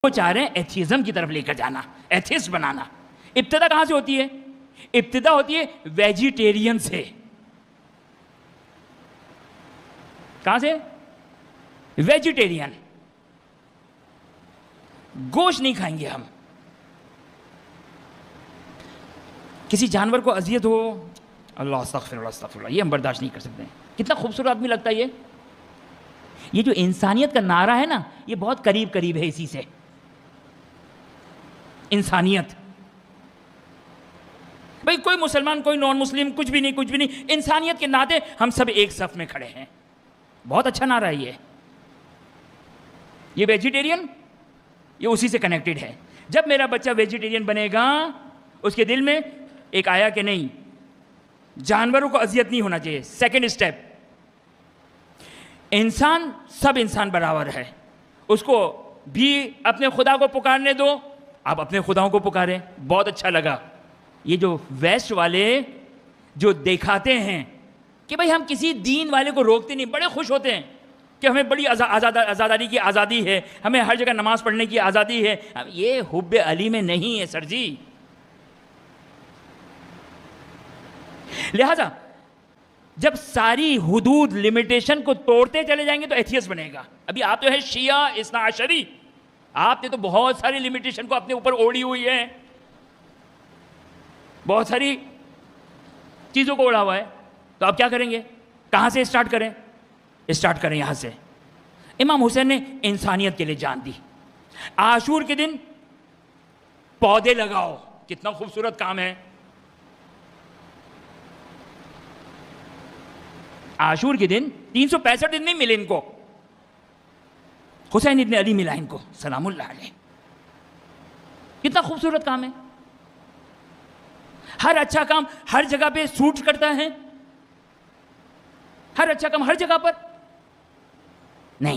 وہ چاہ رہے ہیں ایتھیزم کی طرف لے کر جانا، ایتھیسٹ بنانا۔ ابتدا کہاں سے ہوتی ہے؟ ابتدا ہوتی ہے ویجیٹیرین سے۔ کہاں سے؟ ویجیٹیرین، گوشت نہیں کھائیں گے ہم۔ کسی جانور کو اذیت ہو، اللہ استغفر اللہ استغفر اللہ، یہ ہم برداشت نہیں کر سکتے ہیں۔ کتنا خوبصورت آدمی لگتا ہے یہ جو انسانیت کا نعرہ ہے نا، یہ بہت قریب قریب ہے اسی سے۔ انسانیت، بھئی کوئی مسلمان کوئی نان مسلم کچھ بھی نہیں، کچھ بھی نہیں، انسانیت کے ناطے ہم سب ایک صف میں کھڑے ہیں۔ بہت اچھا نعرہ ہے یہ ویجیٹیرین، یہ اسی سے کنیکٹڈ ہے۔ جب میرا بچہ ویجیٹیرین بنے گا، اس کے دل میں ایک آیا کہ نہیں، جانوروں کو اذیت نہیں ہونا چاہیے۔ سیکنڈ اسٹیپ، انسان، سب انسان برابر ہے، اس کو بھی اپنے خدا کو پکارنے دو، آپ اپنے خداؤں کو پکاریں۔ بہت اچھا لگا یہ جو ویسٹ والے جو دکھاتے ہیں کہ بھئی ہم کسی دین والے کو روکتے نہیں، بڑے خوش ہوتے ہیں کہ ہمیں بڑی آزاداری کی آزادی ہے، ہمیں ہر جگہ نماز پڑھنے کی آزادی ہے۔ یہ حب علی میں نہیں ہے سر جی۔ لہذا جب ساری حدود لمیٹیشن کو توڑتے چلے جائیں گے تو ایتھیسٹ بنے گا۔ ابھی آپ تو ہے شیعہ اثنا عشری، آپ نے تو بہت ساری لمیٹیشن کو اپنے اوپر اوڑھی ہوئی ہے، بہت ساری چیزوں کو اوڑھا ہوا ہے، تو آپ کیا کریں گے؟ کہاں سے اسٹارٹ کریں؟ اسٹارٹ کریں یہاں سے۔ امام حسین نے انسانیت کے لیے جان دی۔ عاشور کے دن پودے لگاؤ، کتنا خوبصورت کام ہے۔ عاشور کے دن 365 دن نہیں ملے ان کو، حسین ابن علی ملا ان کو سلام اللہ علیہ۔ کتنا خوبصورت کام ہے۔ ہر اچھا کام ہر جگہ پہ سوٹ کرتا ہے، ہر اچھا کام ہر جگہ پر نہیں۔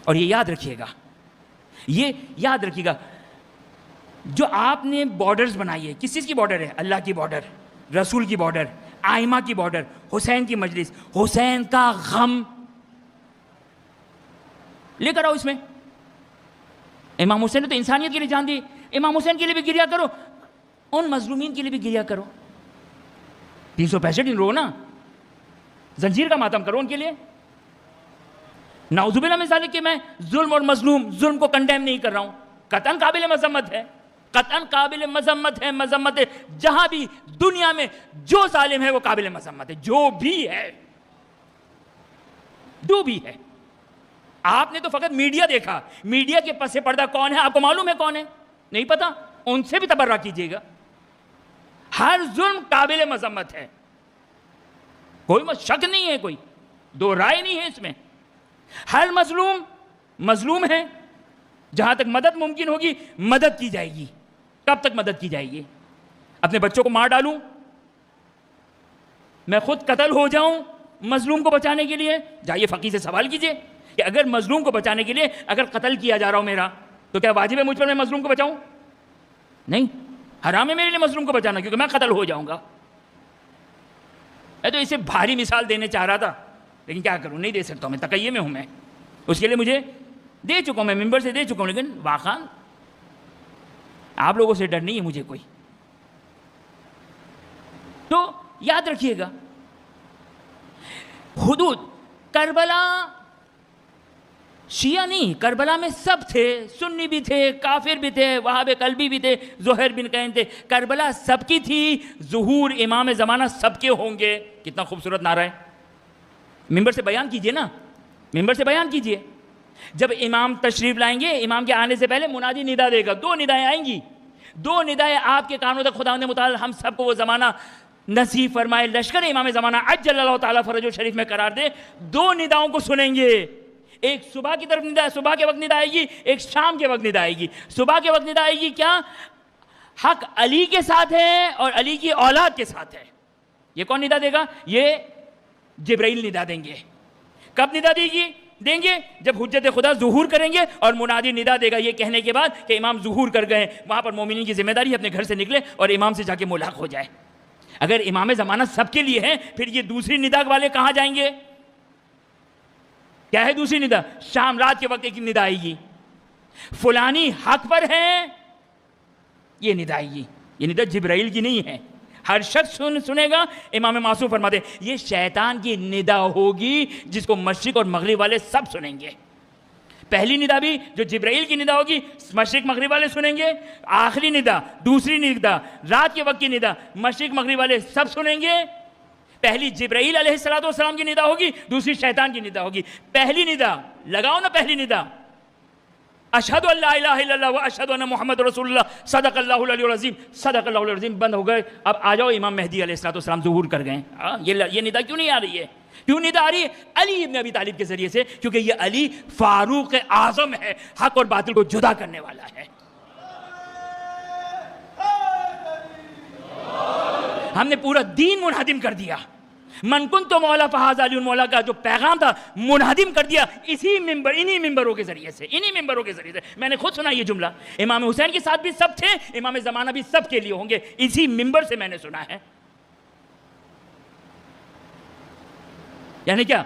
اور یہ یاد رکھیے گا، یہ یاد رکھیے گا، جو آپ نے بارڈرز بنائی ہے، کس چیز کی بارڈر ہے؟ اللہ کی بارڈر، رسول کی بارڈر، آئمہ کی بارڈر، حسین کی مجلس، حسین کا غم لے کر آؤ اس میں۔ امام حسین نے تو انسانیت کے لیے جان دی، امام حسین کے لیے بھی گریا کرو، ان مظلومین کے لیے بھی گریا کرو۔ 365 دن رو نا، زنجیر کا ماتم کرو ان کے لیے۔ نعوذ باللہ من ذالک کہ میں ظلم اور مظلوم، ظلم کو کنڈیم نہیں کر رہا ہوں، قطعاً قابل مذمت ہے، قطعاً قابل مذمت ہے، مذمت ہے۔ جہاں بھی دنیا میں جو ظالم ہے وہ قابل مذمت ہے، جو بھی ہے، جو بھی ہے۔ آپ نے تو فقط میڈیا دیکھا، میڈیا کے پس پردہ کون ہے آپ کو معلوم ہے کون ہے؟ نہیں پتا، ان سے بھی تبرہ کیجیے گا۔ ہر ظلم قابل مذمت ہے، کوئی شک نہیں ہے، کوئی دو رائے نہیں ہے اس میں۔ ہر مظلوم مظلوم ہے، جہاں تک مدد ممکن ہوگی مدد کی جائے گی۔ کب تک مدد کی جائے گی؟ اپنے بچوں کو مار ڈالوں، میں خود قتل ہو جاؤں مظلوم کو بچانے کے لیے؟ جائیے فقیہ سے سوال کیجئے کہ اگر مظلوم کو بچانے کے لیے اگر قتل کیا جا رہا ہو میرا، تو کیا واجب ہے مجھ پر میں مظلوم کو بچاؤں؟ نہیں، حرام ہے میرے لیے مظلوم کو بچانا، کیونکہ میں قتل ہو جاؤں گا۔ میں تو اسے بھاری مثال دینے چاہ رہا تھا، لیکن کیا کروں، نہیں دے سکتا ہوں، میں تقیہ میں ہوں، میں اس کے لیے مجھے دے چکا ہوں، میں ممبر سے دے چکا ہوں، لیکن واقعا آپ لوگوں سے ڈر نہیں ہے مجھے کوئی۔ تو یاد رکھیے گا، حدود کربلا شیعہ نہیں، کربلا میں سب تھے، سنی بھی تھے، کافر بھی تھے، وہاب قلبی بھی تھے، زہیر بن قین تھے، کربلا سب کی تھی، ظہور امام زمانہ سب کے ہوں گے۔ کتنا خوبصورت نعرہ ہے۔ ممبر سے بیان کیجئے نا، ممبر سے بیان کیجئے۔ جب امام تشریف لائیں گے، امام کے آنے سے پہلے منادی ندا دے گا، 2 ندائیں آئیں گی، 2 ندائیں آپ کے کانوں تک خداوند متعال ہم سب کو وہ زمانہ نصیب فرمائے، لشکر امام زمانہ عجل اللہ تعالیٰ فرجہ شریف میں قرار دے۔ 2 نداؤں کو سنیں گے، ایک صبح کی طرف ندا، صبح کے وقت ندا آئے گی، ایک شام کے وقت ندا آئے گی۔ صبح کے وقت ندا آئے گی، کیا حق علی کے ساتھ ہے اور علی کی اولاد کے ساتھ ہے۔ یہ کون ندا دے گا؟ یہ جبرائیل ندا دیں گے۔ کب ندا دیں گے؟ جب حجت خدا ظہور کریں گے اور منادی ندا دے گا یہ کہنے کے بعد کہ امام ظہور کر گئے۔ وہاں پر مومنین کی ذمہ داری اپنے گھر سے نکلے اور امام سے جا کے ملاق ہو جائے۔ اگر امام زمانہ سب کے لیے ہے، پھر یہ دوسری ندا والے کہاں جائیں گے؟ کیا ہے دوسری ندا؟ شام رات کے وقت ایک ندا آئے گی، فلانی حق پر ہے، یہ ندا ہے، یہ ندا جبرائیل کی نہیں ہے، ہر شخص سنے گا۔ امام معصوم فرماتے ہیں یہ شیطان کی ندا ہوگی جس کو مشرق اور مغرب والے سب سنیں گے۔ پہلی ندا بھی جو جبرائیل کی ندا ہوگی مشرق مغرب والے سنیں گے، آخری ندا، دوسری ندا، رات کے وقت کی ندا مشرق مغرب والے سب سنیں گے۔ پہلی جبرائیل علیہ السلام کی ندا ہوگی، دوسری شیطان کی ندا ہوگی۔ پہلی ندا لگاؤ نا، پہلی ندا اشہد ان لا الہ الا اللہ واشہد ان محمد رسول اللہ صدق اللہ العلی العظیم، صدق اللہ العلی العظیم، بند ہو گئے۔ اب آ جاؤ امام مہدی علیہ السلام ظہور کر گئے۔ یہ ندا کیوں نہیں آ رہی ہے؟ کیوں ندا آ رہی ہے؟ علی ابن ابی طالب کے ذریعے سے، کیونکہ یہ علی فاروق اعظم ہے، حق اور باطل کو جدا کرنے والا ہے۔ ہم نے پورا دین منہدم کر دیا۔ من کنت مولا فہذا علی مولا کا جو پیغام تھا منہدم کر دیا انہی ممبروں کے ذریعے سے، میں نے خود سنا یہ جملہ۔ امام حسین کے ساتھ بھی سب تھے، امام زمانہ بھی سب کے لیے ہوں گے، اسی ممبر سے میں نے سنا ہے۔ یعنی کیا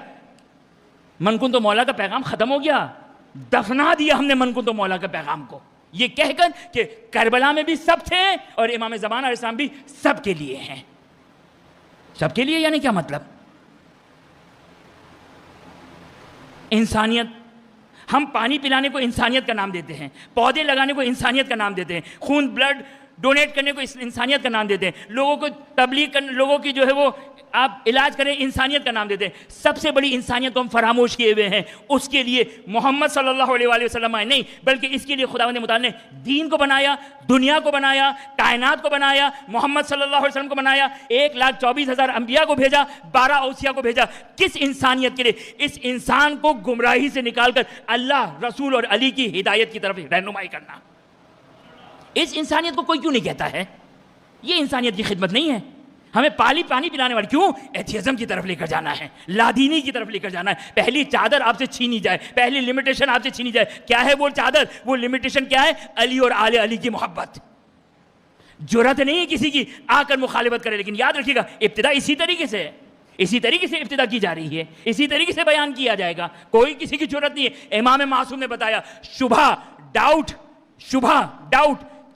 من کنت مولا کا پیغام ختم ہو گیا؟ دفنا دیا ہم نے من کنت مولا کا پیغام کو، یہ کہہ کر کہ کربلا میں بھی سب تھے اور امام زمانہ علیہ السلام بھی سب کے لیے ہیں۔ سب کے لیے یعنی کیا مطلب؟ انسانیت، ہم پانی پلانے کو انسانیت کا نام دیتے ہیں، پودے لگانے کو انسانیت کا نام دیتے ہیں، خون بلڈ ڈونیٹ کرنے کو انسانیت کا نام دیتے ہیں، لوگوں کو تبلیغ کرنے، لوگوں کی جو ہے وہ آپ علاج کریں انسانیت کا نام دیتے ہیں۔ سب سے بڑی انسانیت کو ہم فراموش کیے ہوئے ہیں، اس کے لیے محمد صلی اللہ علیہ وآلہ وسلم آئے نہیں، بلکہ اس کے لیے خداوند متعال نے دین کو بنایا، دنیا کو بنایا، کائنات کو بنایا، محمد صلی اللہ علیہ وسلم کو بنایا، 1,24,000 انبیاء کو بھیجا، 12 اوصیاء کو بھیجا۔ کس انسانیت کے لیے؟ اس انسان کو گمراہی سے نکال کر اللہ، رسول اور علی کی ہدایت کی طرف رہنمائی کرنا۔ اس انسانیت کو کوئی کیوں نہیں کہتا ہے؟ یہ انسانیت کی خدمت نہیں ہے۔ ہمیں پانی پلانے والے کیوں ایتھیزم کی طرف لے کر جانا ہے، لادینی کی طرف لے کر جانا ہے۔ پہلی چادر آپ سے چھینی جائے، پہلی لمیٹیشن آپ سے چھینی جائے۔ کیا ہے وہ چادر، وہ لمیٹیشن کیا ہے؟ علی اور آل علی کی محبت۔ جرأت نہیں ہے کسی کی آ کر مخالفت کرے، لیکن یاد رکھیے گا ابتدا اسی طریقے سے ہے، اسی طریقے سے ابتدا کی جا رہی ہے، اسی طریقے سے بیان کیا جائے گا۔ کوئی کسی کی جرأت نہیں ہے۔ امام معصوم نے بتایا شبہ ڈاؤٹ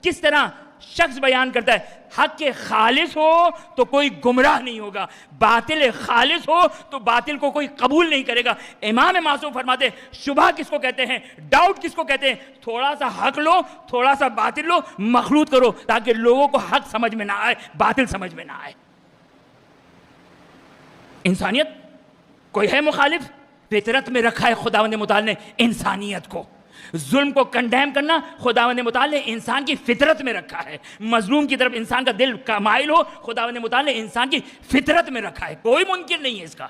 کس طرح شخص بیان کرتا ہے۔ حق کے خالص ہو تو کوئی گمراہ نہیں ہوگا، باطل خالص ہو تو باطل کو کوئی قبول نہیں کرے گا۔ امام معصوم فرماتے ہیں شبہ کس کو کہتے ہیں، ڈاؤٹ کس کو کہتے ہیں؟ تھوڑا سا حق لو، تھوڑا سا باطل لو، مخلوط کرو تاکہ لوگوں کو حق سمجھ میں نہ آئے، باطل سمجھ میں نہ آئے۔ انسانیت کوئی ہے مخالف؟ فطرت میں رکھا ہے خداوند متعال نے انسانیت کو۔ ظلم کو کنڈیم کرنا خداوند متعال نے انسان کی فطرت میں رکھا ہے۔ مظلوم کی طرف انسان کا دل مائل ہو، خداوند متعال نے انسان کی فطرت میں رکھا ہے۔ کوئی منکر نہیں ہے اس کا،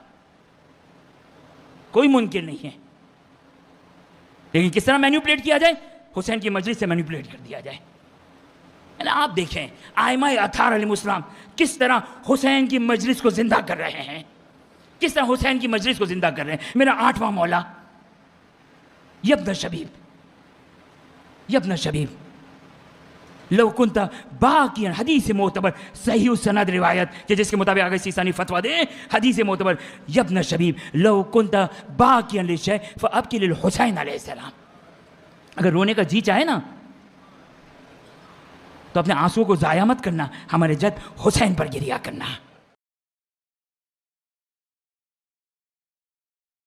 کوئی منکر نہیں ہے۔ لیکن کس طرح مینیپولیٹ کیا جائے؟ حسین کی مجلس سے مینیپولیٹ کر دیا جائے۔ یعنی آپ دیکھیں ائمہ اطہار علیہ السلام کس طرح حسین کی مجلس کو زندہ کر رہے ہیں، کس طرح حسین کی مجلس کو زندہ کر رہے ہیں۔ میرا 8واں مولا، یبن شبیب لو کنت باقیا، حدیث معتبر صحیح السند روایت کہ جس کے مطابق اگر سیسانی فتویٰ دے، حدیث معتبر یبن شبیب لو کنت باقیا للشیء فابکی للحسین علیہ السلام۔ اگر رونے کا جی چاہے نا تو اپنے آنسو کو ضائع مت کرنا، ہمارے جد حسین پر گریا کرنا۔